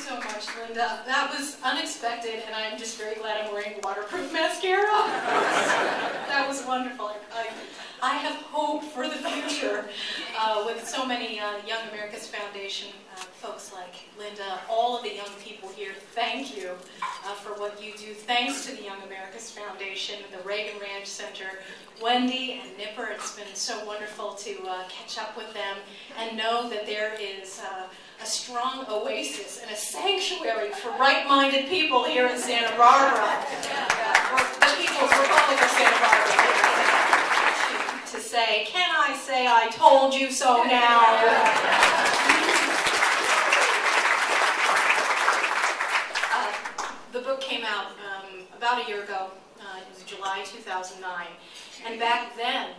so much, Linda. That was unexpected, and I'm just very glad I'm wearing waterproof mascara. That was wonderful. I have hope for the future with so many Young America's Foundation folks like Linda, all of the young people here. Thank you for what you do. Thanks to the Young America's Foundation, the Reagan Ranch Center, Wendy and Nipper. It's been so wonderful to catch up with them and know that there is a strong oasis and a sanctuary for right-minded people here in Santa Barbara. The people for all over Santa Barbara. To say, can I say I told you so now? The book came out about a year ago. It was July 2009. And back then,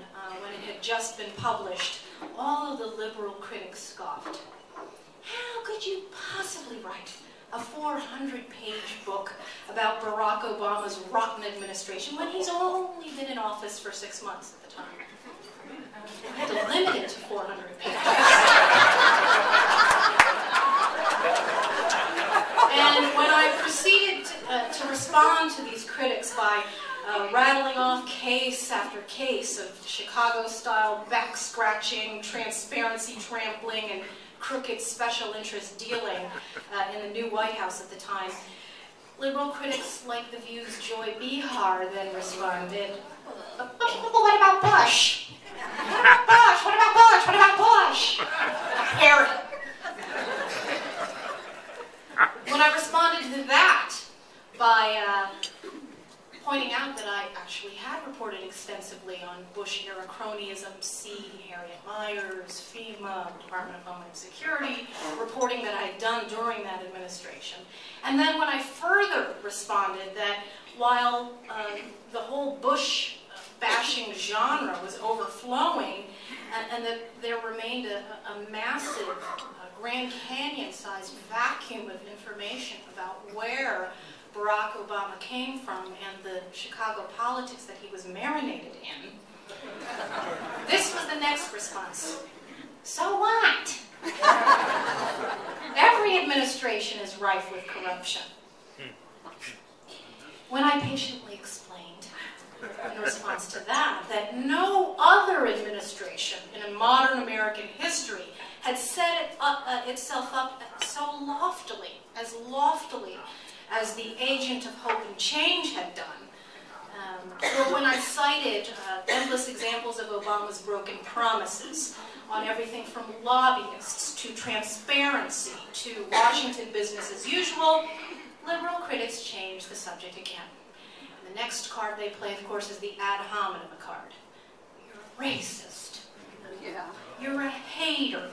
when it had just been published, all of the liberal critics scoffed. How could you possibly write a 400-page book about Barack Obama's rotten administration when he's only been in office for 6 months at the time? I had to limit it to 400 pages. And when I proceeded to respond to these critics by rattling off case after case of Chicago-style back-scratching, transparency trampling, and crooked special interest dealing in the new White House at the time, liberal critics like the View's Joy Behar then responded, but what about Bush? Bush, what about Bush? What about Bush? Harry. When I responded to that by pointing out that I actually had reported extensively on Bush-era cronyism, Harriet Myers, FEMA, Department of Homeland Security, reporting that I had done during that administration. And then when I further responded that while the whole Bush bashing genre was overflowing, and that there remained a massive Grand Canyon-sized vacuum of information about where Barack Obama came from and the Chicago politics that he was marinated in. This was the next response. So what? Every administration is rife with corruption. When I patiently explained, in response to that, that no other administration in a modern American history had set itself up so loftily as the agent of hope and change had done. Or when I cited endless examples of Obama's broken promises on everything from lobbyists to transparency to Washington business as usual, liberal critics changed the subject again. And the next card they play, of course, is the ad hominem card. You're a racist. Yeah. You're a hater.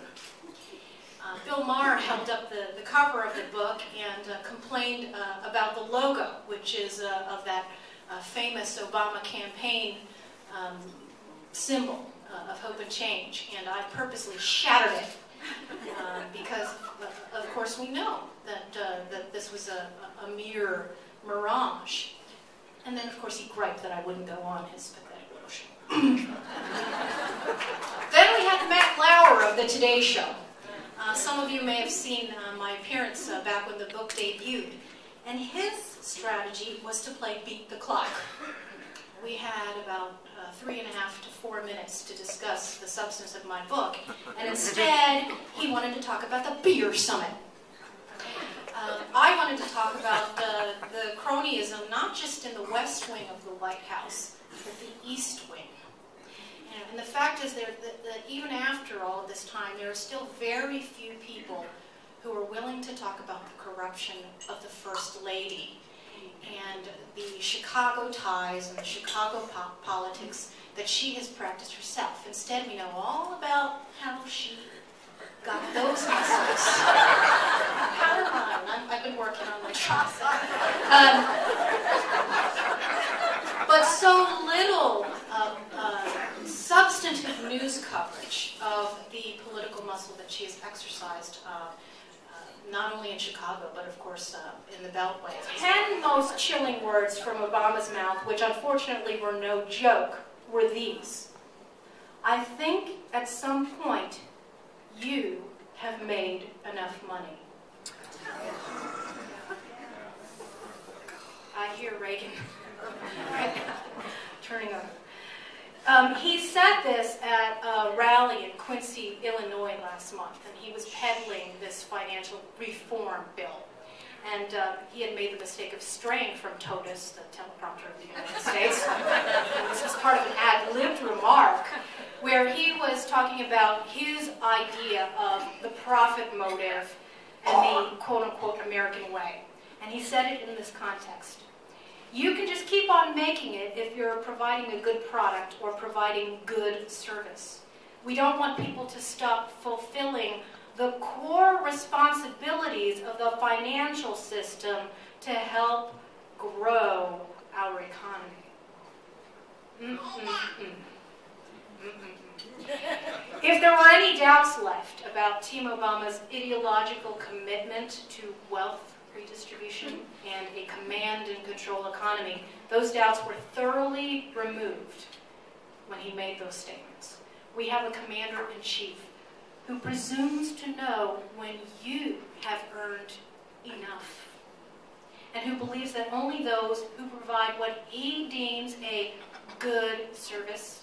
Bill Maher held up the cover of the book and complained about the logo, which is of that famous Obama campaign symbol of hope and change. And I purposely shattered it because, of course, we know that this was a mere mirage. And then, of course, he griped that I wouldn't go on his pathetic notion. Then we had Matt Lauer of the Today Show. Some of you may have seen my appearance back when the book debuted. And his strategy was to play beat the clock. We had about 3.5 to 4 minutes to discuss the substance of my book. And instead, he wanted to talk about the beer summit. I wanted to talk about the cronyism, not just in the West Wing of the White House, but the East Wing. And the fact is that even after all of this time, there are still very few people who are willing to talk about the corruption of the First Lady and the Chicago ties and the Chicago politics that she has practiced herself. Instead, we know all about how she got those muscles. I've been working on my trust. But so little substantive news coverage of the political muscle that she has exercised, not only in Chicago, but of course in the Beltway. 10 most chilling words from Obama's mouth, which unfortunately were no joke, were these. I think at some point you have made enough money. hear Reagan turning on. He said this at a rally in Quincy, Illinois last month, and he was peddling this financial reform bill. And he had made the mistake of straying from TOTUS, the teleprompter of the United States. This was part of an ad-libbed remark where he was talking about his idea of the profit motive and the quote-unquote American way. And he said it in this context. You can just keep on making it if you're providing a good product or providing good service. We don't want people to stop fulfilling the core responsibilities of the financial system to help grow our economy. If there were any doubts left about Team Obama's ideological commitment to wealth redistribution and a command and control economy, those doubts were thoroughly removed when he made those statements. We have a commander-in-chief who presumes to know when you have earned enough, and who believes that only those who provide what he deems a good service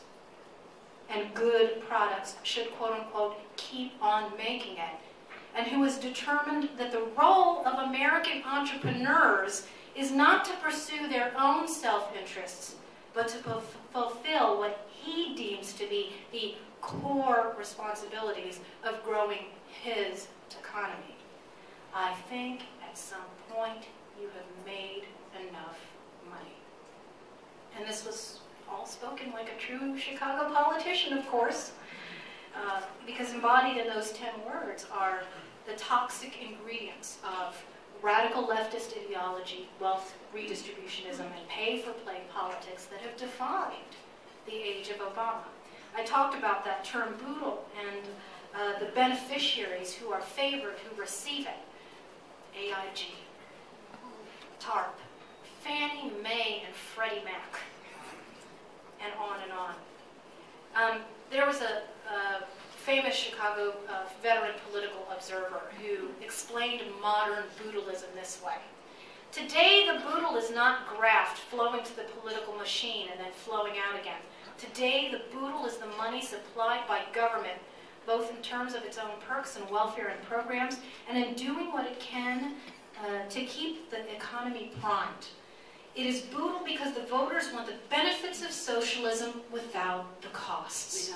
and good products should, quote-unquote, keep on making it, and who is determined that the role of American entrepreneurs is not to pursue their own self-interests, but to fulfill what he deems to be the core responsibilities of growing his economy. I think at some point you have made enough money. And this was all spoken like a true Chicago politician, of course, because embodied in those 10 words are the toxic ingredients of radical leftist ideology, wealth redistributionism, and pay-for-play politics that have defined the age of Obama. I talked about that term boodle and the beneficiaries who are favored, who receive it. AIG, TARP, Fannie Mae, and Freddie Mac, and on and on. There was a famous Chicago veteran political observer who explained modern boodleism this way. Today, the boodle is not graft flowing to the political machine and then flowing out again. Today, the boodle is the money supplied by government, both in terms of its own perks and welfare and programs, and in doing what it can to keep the economy primed. It is boodle because the voters want the benefits of socialism without the costs,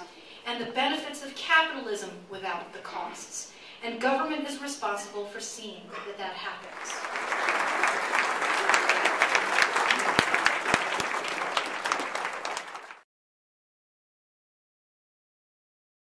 and the benefits of capitalism without the costs. And government is responsible for seeing that that happens.